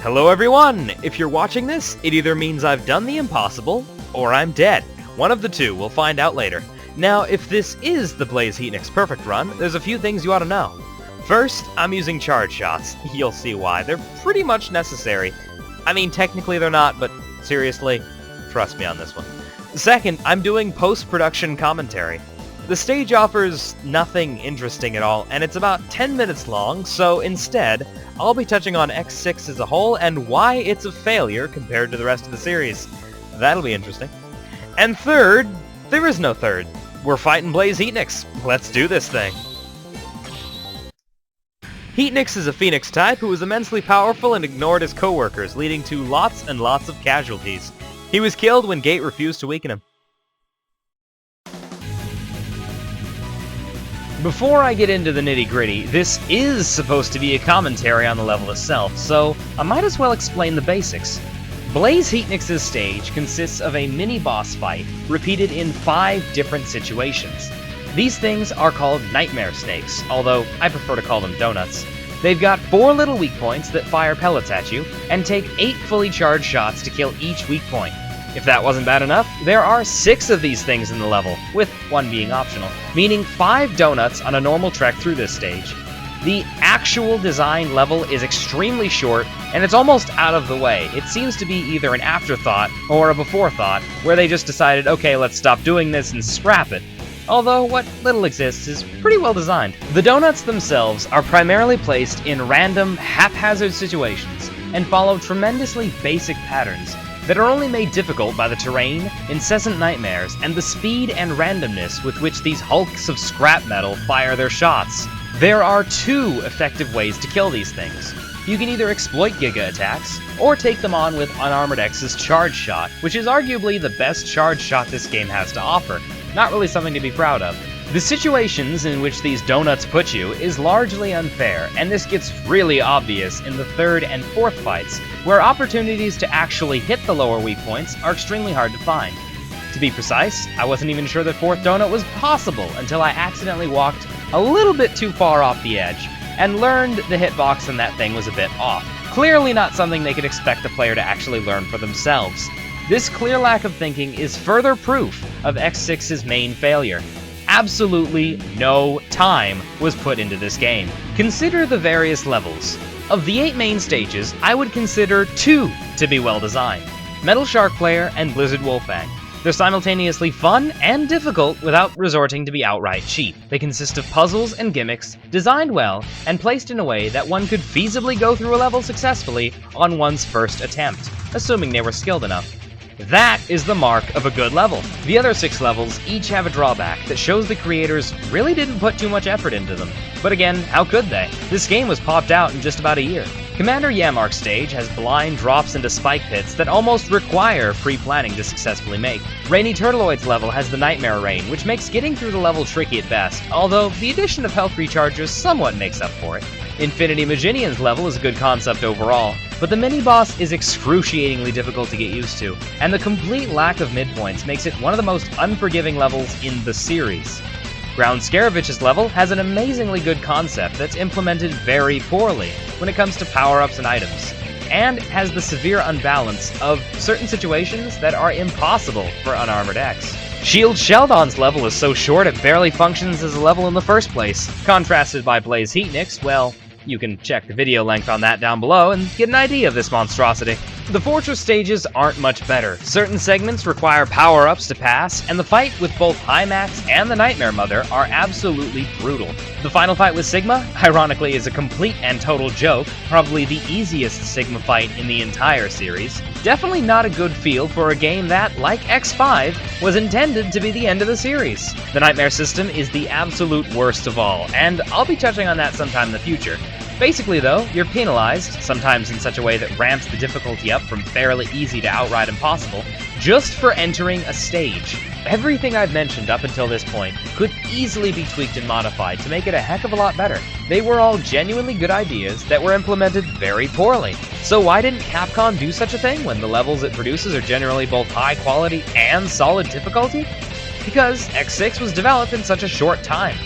Hello everyone! If you're watching this, it either means I've done the impossible, or I'm dead. One of the two, we'll find out later. Now, if this is the Blaze Heatnix Perfect Run, there's a few things you ought to know. First, I'm using charge shots. You'll see why. They're pretty much necessary. I mean, technically they're not, but seriously, trust me on this one. Second, I'm doing post-production commentary. The stage offers nothing interesting at all, and it's about 10 minutes long, so instead, I'll be touching on X6 as a whole and why it's a failure compared to the rest of the series. That'll be interesting. And third, there is no third. We're fighting Blaze Heatnix. Let's do this thing. Heatnix is a Phoenix type who was immensely powerful and ignored his co-workers, leading to lots and lots of casualties. He was killed when Gate refused to weaken him. Before I get into the nitty-gritty, this is supposed to be a commentary on the level itself, so I might as well explain the basics. Blaze Heatnix's stage consists of a mini-boss fight, repeated in 5 different situations. These things are called nightmare snakes, although I prefer to call them donuts. They've got 4 little weak points that fire pellets at you, and take 8 fully charged shots to kill each weak point. If that wasn't bad enough, there are 6 of these things in the level, with 1 being optional, meaning 5 donuts on a normal trek through this stage. The actual design level is extremely short, and it's almost out of the way. It seems to be either an afterthought or a before-thought, where they just decided, okay, let's stop doing this and scrap it. Although what little exists is pretty well designed. The donuts themselves are primarily placed in random, haphazard situations, and follow tremendously basic patterns that are only made difficult by the terrain, incessant nightmares, and the speed and randomness with which these hulks of scrap metal fire their shots. There are 2 effective ways to kill these things. You can either exploit Giga attacks, or take them on with Unarmored X's Charge Shot, which is arguably the best charge shot this game has to offer. Not really something to be proud of. The situations in which these donuts put you is largely unfair, and this gets really obvious in the 3rd and 4th fights, where opportunities to actually hit the lower weak points are extremely hard to find. To be precise, I wasn't even sure that 4th donut was possible until I accidentally walked a little bit too far off the edge, and learned the hitbox on that thing was a bit off. Clearly not something they could expect the player to actually learn for themselves. This clear lack of thinking is further proof of X6's main failure. Absolutely no time was put into this game. Consider the various levels. Of the 8 main stages, I would consider 2 to be well designed: Metal Shark Player and Blizzard Wolfang. They're simultaneously fun and difficult without resorting to be outright cheap. They consist of puzzles and gimmicks, designed well, and placed in a way that one could feasibly go through a level successfully on one's first attempt, assuming they were skilled enough. That is the mark of a good level. The other 6 levels each have a drawback that shows the creators really didn't put too much effort into them. But again, how could they? This game was popped out in just about a year. Commander Yamark's stage has blind drops into spike pits that almost require pre-planning to successfully make. Rainy Turtleoid's level has the Nightmare Rain, which makes getting through the level tricky at best, although the addition of health rechargers somewhat makes up for it. Infinity Maginian's level is a good concept overall, but the mini-boss is excruciatingly difficult to get used to, and the complete lack of midpoints makes it one of the most unforgiving levels in the series. Ground Scaravich's level has an amazingly good concept that's implemented very poorly when it comes to power-ups and items, and has the severe unbalance of certain situations that are impossible for Unarmored X. Shield Sheldon's level is so short it barely functions as a level in the first place. Contrasted by Blaze Heatnix, well, you can check the video length on that down below and get an idea of this monstrosity. The Fortress stages aren't much better. Certain segments require power-ups to pass, and the fight with both Hymax and the Nightmare Mother are absolutely brutal. The final fight with Sigma, ironically, is a complete and total joke, probably the easiest Sigma fight in the entire series. Definitely not a good feel for a game that, like X5, was intended to be the end of the series. The Nightmare system is the absolute worst of all, and I'll be touching on that sometime in the future. Basically though, you're penalized, sometimes in such a way that ramps the difficulty up from fairly easy to outright impossible, just for entering a stage. Everything I've mentioned up until this point could easily be tweaked and modified to make it a heck of a lot better. They were all genuinely good ideas that were implemented very poorly. So why didn't Capcom do such a thing when the levels it produces are generally both high quality and solid difficulty? Because X6 was developed in such a short time.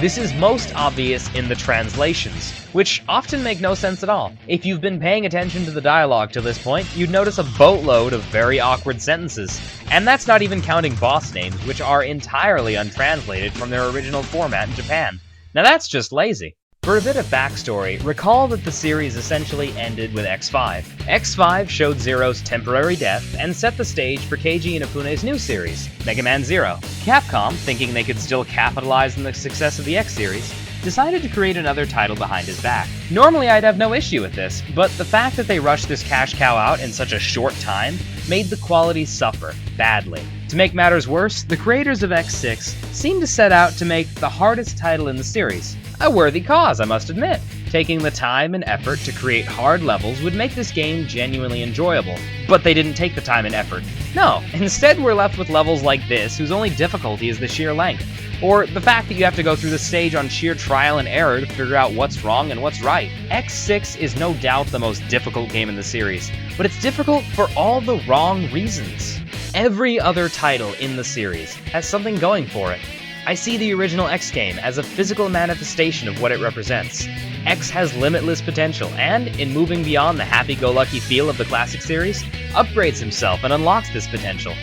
This is most obvious in the translations, which often make no sense at all. If you've been paying attention to the dialogue to this point, you'd notice a boatload of very awkward sentences. And that's not even counting boss names, which are entirely untranslated from their original format in Japan. Now that's just lazy. For a bit of backstory, recall that the series essentially ended with X5. X5 showed Zero's temporary death and set the stage for Keiji Inafune's new series, Mega Man Zero. Capcom, thinking they could still capitalize on the success of the X series, decided to create another title behind his back. Normally I'd have no issue with this, but the fact that they rushed this cash cow out in such a short time made the quality suffer badly. To make matters worse, the creators of X6 seemed to set out to make the hardest title in the series. A worthy cause, I must admit. Taking the time and effort to create hard levels would make this game genuinely enjoyable. But they didn't take the time and effort. No, instead we're left with levels like this whose only difficulty is the sheer length. Or the fact that you have to go through the stage on sheer trial and error to figure out what's wrong and what's right. X6 is no doubt the most difficult game in the series, but it's difficult for all the wrong reasons. Every other title in the series has something going for it. I see the original X game as a physical manifestation of what it represents. X has limitless potential, and, in moving beyond the happy-go-lucky feel of the classic series, upgrades himself and unlocks this potential.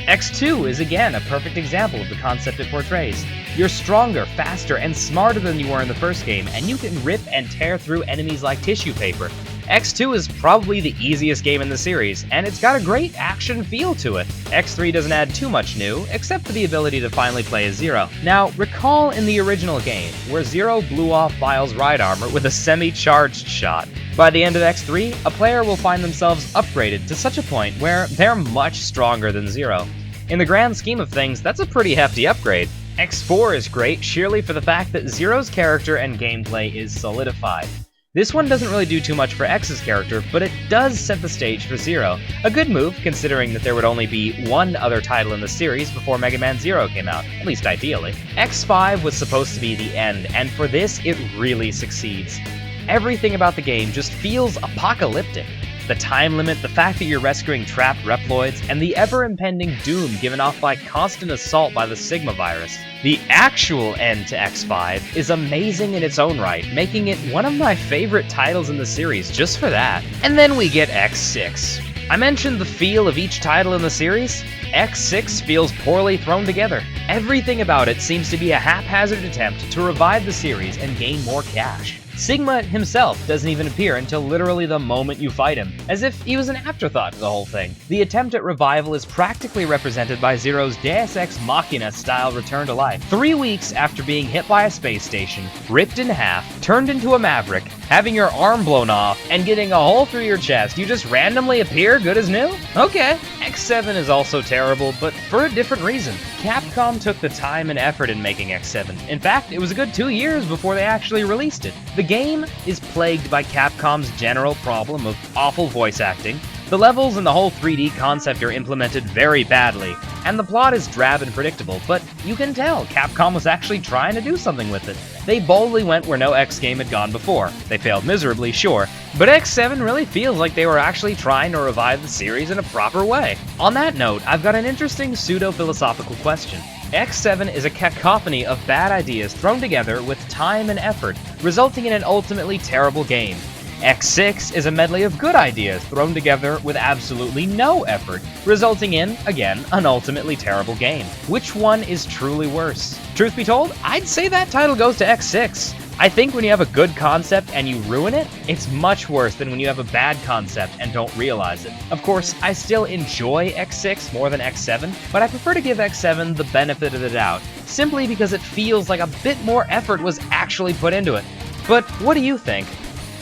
X2 is again a perfect example of the concept it portrays. You're stronger, faster, and smarter than you were in the first game, and you can rip and tear through enemies like tissue paper. X2 is probably the easiest game in the series, and it's got a great action feel to it. X3 doesn't add too much new, except for the ability to finally play as Zero. Now, recall in the original game, where Zero blew off Bile's ride armor with a semi-charged shot. By the end of X3, a player will find themselves upgraded to such a point where they're much stronger than Zero. In the grand scheme of things, that's a pretty hefty upgrade. X4 is great sheerly for the fact that Zero's character and gameplay is solidified. This one doesn't really do too much for X's character, but it does set the stage for Zero. A good move, considering that there would only be one other title in the series before Mega Man Zero came out, at least ideally. X5 was supposed to be the end, and for this, it really succeeds. Everything about the game just feels apocalyptic. The time limit, the fact that you're rescuing trapped Reploids, and the ever-impending doom given off by constant assault by the Sigma virus. The actual end to X5 is amazing in its own right, making it one of my favorite titles in the series just for that. And then we get X6. I mentioned the feel of each title in the series. X6 feels poorly thrown together. Everything about it seems to be a haphazard attempt to revive the series and gain more cash. Sigma himself doesn't even appear until literally the moment you fight him, as if he was an afterthought to the whole thing. The attempt at revival is practically represented by Zero's Deus Ex Machina style return to life. 3 weeks after being hit by a space station, ripped in half, turned into a maverick, having your arm blown off, and getting a hole through your chest, you just randomly appear good as new? Okay. X7 is also terrible, but for a different reason. Capcom took the time and effort in making X7. In fact, it was a good 2 years before they actually released it. The game is plagued by Capcom's general problem of awful voice acting. The levels and the whole 3D concept are implemented very badly, and the plot is drab and predictable, but you can tell Capcom was actually trying to do something with it. They boldly went where no X game had gone before. They failed miserably, sure, but X7 really feels like they were actually trying to revive the series in a proper way. On that note, I've got an interesting pseudo-philosophical question. X7 is a cacophony of bad ideas thrown together with time and effort, resulting in an ultimately terrible game. X6 is a medley of good ideas thrown together with absolutely no effort, resulting in, again, an ultimately terrible game. Which one is truly worse? Truth be told, I'd say that title goes to X6. I think when you have a good concept and you ruin it, it's much worse than when you have a bad concept and don't realize it. Of course, I still enjoy X6 more than X7, but I prefer to give X7 the benefit of the doubt, simply because it feels like a bit more effort was actually put into it. But what do you think?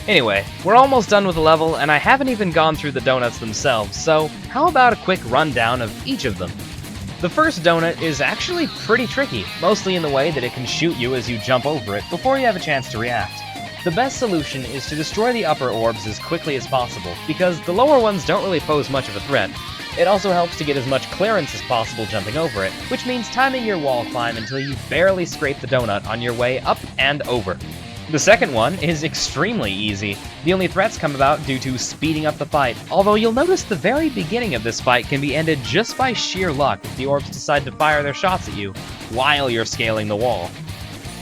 Anyway, we're almost done with the level, and I haven't even gone through the donuts themselves, so how about a quick rundown of each of them? The first donut is actually pretty tricky, mostly in the way that it can shoot you as you jump over it before you have a chance to react. The best solution is to destroy the upper orbs as quickly as possible, because the lower ones don't really pose much of a threat. It also helps to get as much clearance as possible jumping over it, which means timing your wall climb until you barely scrape the donut on your way up and over. The second one is extremely easy. The only threats come about due to speeding up the fight, although you'll notice the very beginning of this fight can be ended just by sheer luck if the orbs decide to fire their shots at you while you're scaling the wall.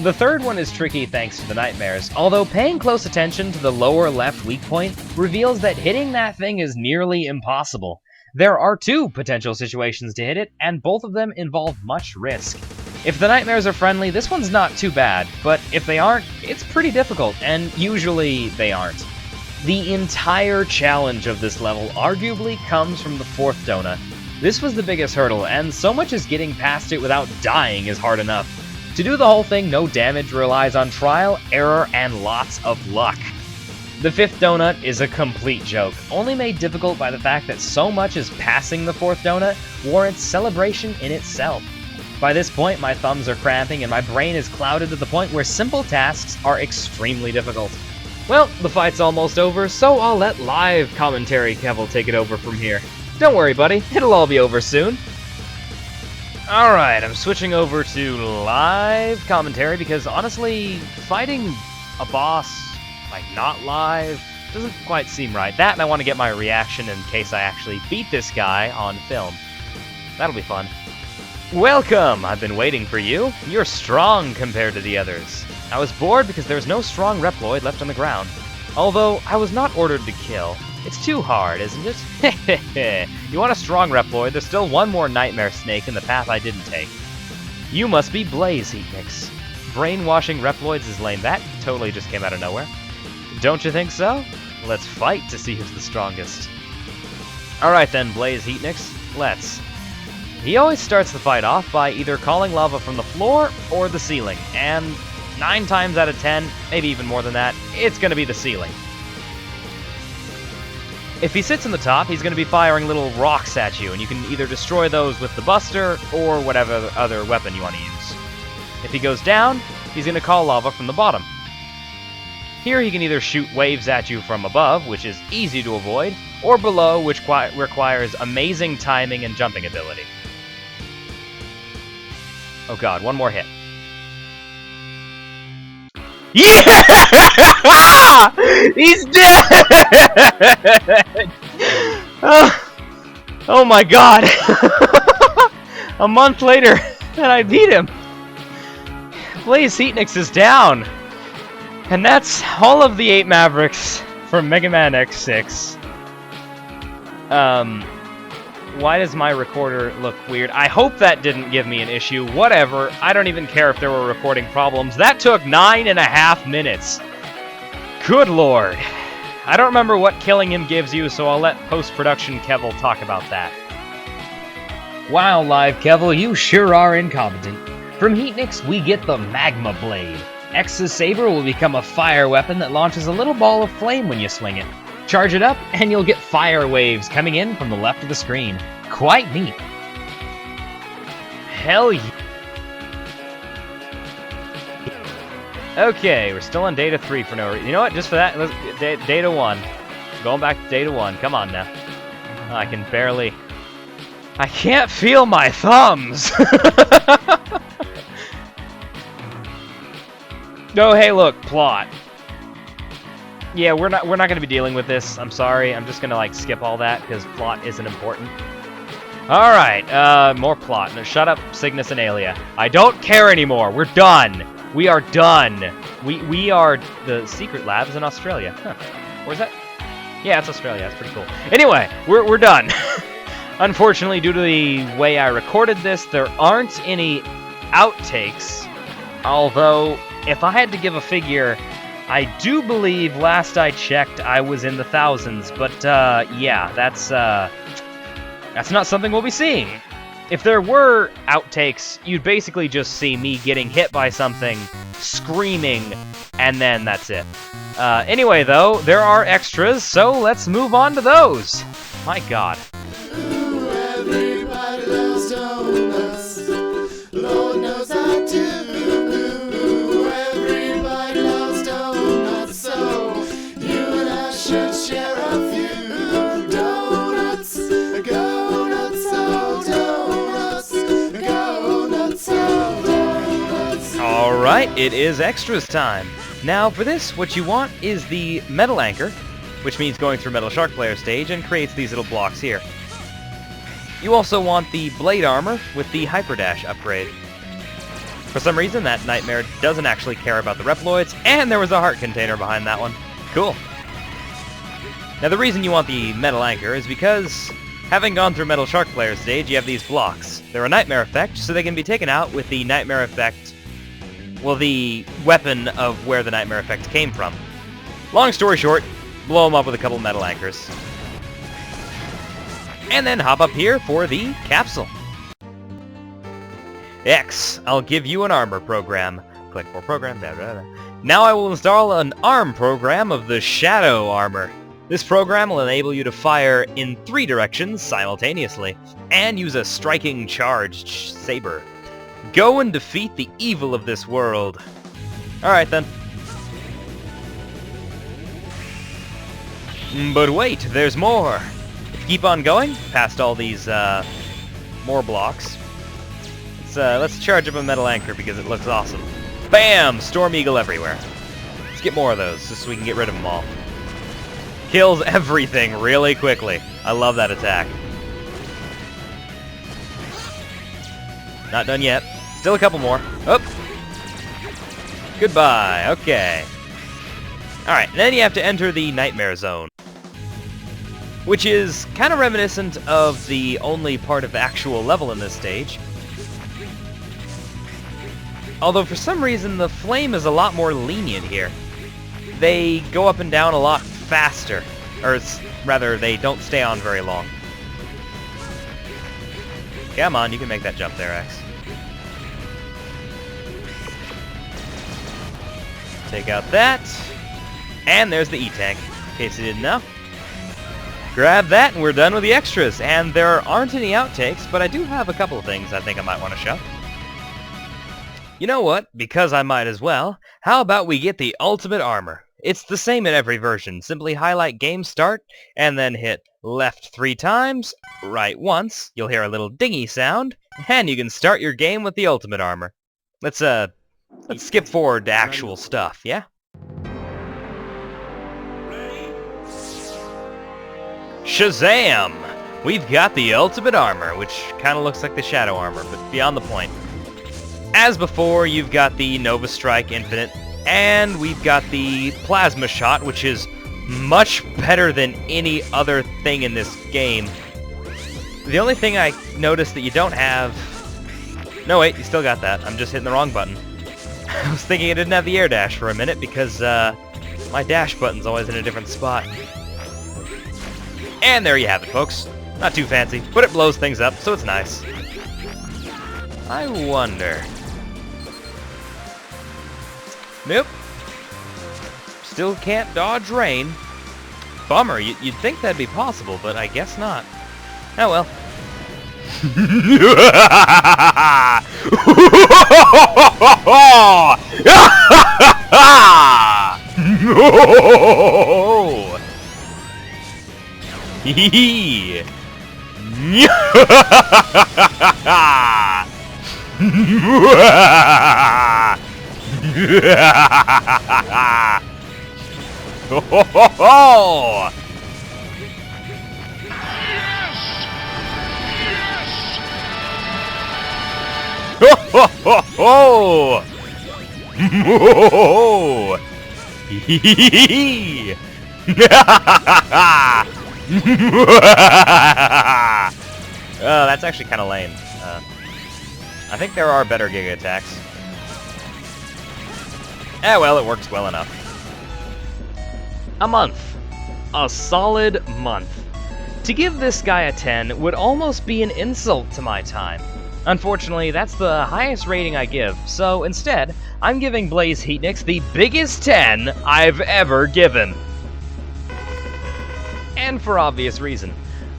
The third one is tricky thanks to the nightmares, although paying close attention to the lower left weak point reveals that hitting that thing is nearly impossible. There are two potential situations to hit it, and both of them involve much risk. If the nightmares are friendly, this one's not too bad, but if they aren't, it's pretty difficult, and usually they aren't. The entire challenge of this level arguably comes from the fourth donut. This was the biggest hurdle, and so much as getting past it without dying is hard enough. To do the whole thing, no damage relies on trial, error, and lots of luck. The fifth donut is a complete joke, only made difficult by the fact that so much as passing the fourth donut warrants celebration in itself. By this point, my thumbs are cramping and my brain is clouded to the point where simple tasks are extremely difficult. Well, the fight's almost over, so I'll let live commentary Kevvl take it over from here. Don't worry, buddy, it'll all be over soon. Alright, I'm switching over to live commentary because honestly, fighting a boss, like not live, doesn't quite seem right. That and I want to get my reaction in case I actually beat this guy on film. That'll be fun. Welcome! I've been waiting for you. You're strong compared to the others. I was bored because there's no strong Reploid left on the ground. Although, I was not ordered to kill. It's too hard, isn't it? Hehehe. You want a strong Reploid, there's still one more Nightmare Snake in the path I didn't take. You must be Blaze, Heatnix. Brainwashing Reploids is lame. That totally just came out of nowhere. Don't you think so? Let's fight to see who's the strongest. Alright then, Blaze Heatnix. Let's. He always starts the fight off by either calling lava from the floor or the ceiling, and 9 times out of 10, maybe even more than that, it's gonna be the ceiling. If he sits on the top, he's gonna be firing little rocks at you, and you can either destroy those with the Buster or whatever other weapon you want to use. If he goes down, he's gonna call lava from the bottom. Here he can either shoot waves at you from above, which is easy to avoid, or below, which requires amazing timing and jumping ability. Oh god, one more hit. Yeah! He's dead! Oh my god! A month later, and I beat him! Blaze Heatnix is down! And that's all of the 8 Mavericks from Mega Man X6. Why does my recorder look weird? I hope that didn't give me an issue. Whatever. I don't even care if there were recording problems. That took 9.5 minutes. Good lord. I don't remember what killing him gives you, so I'll let post-production Kevvl talk about that. Wow, live Kevvl, you sure are incompetent. From Heatnix, we get the Magma Blade. X's saber will become a fire weapon that launches a little ball of flame when you swing it. Charge it up, and you'll get fire waves coming in from the left of the screen. Quite neat. Hell yeah. Okay, we're still on Data 3 for no reason. You know what, just for that, let's, Data 1. Going back to Data 1, come on now. Oh, I can barely... I can't feel my thumbs! Oh, hey, look, plot. Yeah, we're not gonna be dealing with this. I'm sorry. I'm just gonna like skip all that because plot isn't important. All right, more plot. No, shut up, Cygnus and Alia. I don't care anymore. We're done. We are done. We are the secret labs in Australia. Huh. Where's that? Yeah, it's Australia. That's pretty cool. Anyway, we're done. Unfortunately, due to the way I recorded this, there aren't any outtakes. Although, if I had to give a figure, I do believe last I checked I was in the thousands, but yeah, that's not something we'll be seeing. If there were outtakes, you'd basically just see me getting hit by something, screaming, and then that's it. Anyway, though, there are extras, so let's move on to those. My god. Ooh, everybody loves donuts. Lord knows I do. Ooh, everybody loves donuts, so you and I should share a few donuts. Go nuts, oh donuts. Go nuts, oh donuts. Alright, it is extras time. Now, for this, what you want is the Metal Anchor, which means going through Metal Shark Player stage and creates these little blocks here. You also want the Blade Armor with the Hyper Dash upgrade. For some reason, that nightmare doesn't actually care about the Reploids, and there was a heart container behind that one. Cool. Now, the reason you want the Metal Anchor is because, having gone through Metal Shark Player stage, you have these blocks. They're a Nightmare Effect, so they can be taken out with the Nightmare Effect, well, the weapon of where the Nightmare Effect came from. Long story short, blow them up with a couple Metal Anchors. And then hop up here for the capsule. X, I'll give you an armor program. Click for program. Blah, blah, blah. Now I will install an ARM program of the Shadow Armor. This program will enable you to fire in 3 directions simultaneously, and use a striking charged saber. Go and defeat the evil of this world. Alright then. But wait, there's more. If you keep on going, past all these, more blocks, let's charge up a Metal Anchor because it looks awesome. Bam! Storm Eagle everywhere. Let's get more of those, just so we can get rid of them all. Kills everything really quickly. I love that attack. Not done yet. Still a couple more. Oh! Goodbye. Okay. Alright, then you have to enter the Nightmare Zone, which is kind of reminiscent of the only part of the actual level in this stage. Although for some reason the flame is a lot more lenient here. They go up and down a lot faster. Or rather, they don't stay on very long. Come on, you can make that jump there, X. Take out that. And there's the E-Tank, in case you didn't know. Grab that and we're done with the extras. And there aren't any outtakes, but I do have a couple of things I think I might want to show. You know what? Because I might as well. How about we get the Ultimate Armor? It's the same in every version. Simply highlight Game Start, and then hit left 3 times, right once. You'll hear a little dingy sound, and you can start your game with the Ultimate Armor. Let's skip forward to actual stuff, yeah? Shazam! We've got the Ultimate Armor, which kind of looks like the Shadow Armor, but beyond the point. As before, you've got the Nova Strike Infinite, and we've got the Plasma Shot, which is much better than any other thing in this game. The only thing I noticed that you don't have... No, wait, you still got that. I'm just hitting the wrong button. I was thinking I didn't have the air dash for a minute because my dash button's always in a different spot. And there you have it, folks. Not too fancy, but it blows things up, so it's nice. I wonder... Nope. Still can't dodge rain. Bummer, you'd think that'd be possible, but I guess not. Oh well. That's actually kind of lame. I think there are better Giga attacks. Well, it works well enough. A month. A solid month. To give this guy a 10 would almost be an insult to my time. Unfortunately, that's the highest rating I give, so instead, I'm giving Blaze Heatnix the biggest 10 I've ever given. And for obvious reason.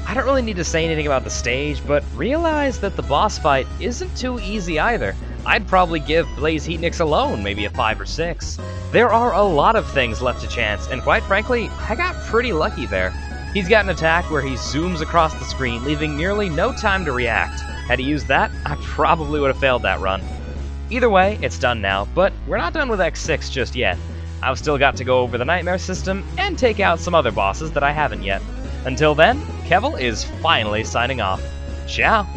I don't really need to say anything about the stage, but realize that the boss fight isn't too easy either. I'd probably give Blaze Heatnix alone maybe a 5 or 6. There are a lot of things left to chance, and quite frankly, I got pretty lucky there. He's got an attack where he zooms across the screen, leaving nearly no time to react. Had he used that, I probably would have failed that run. Either way, it's done now, but we're not done with X6 just yet. I've still got to go over the Nightmare system and take out some other bosses that I haven't yet. Until then, Kevvl is finally signing off. Ciao!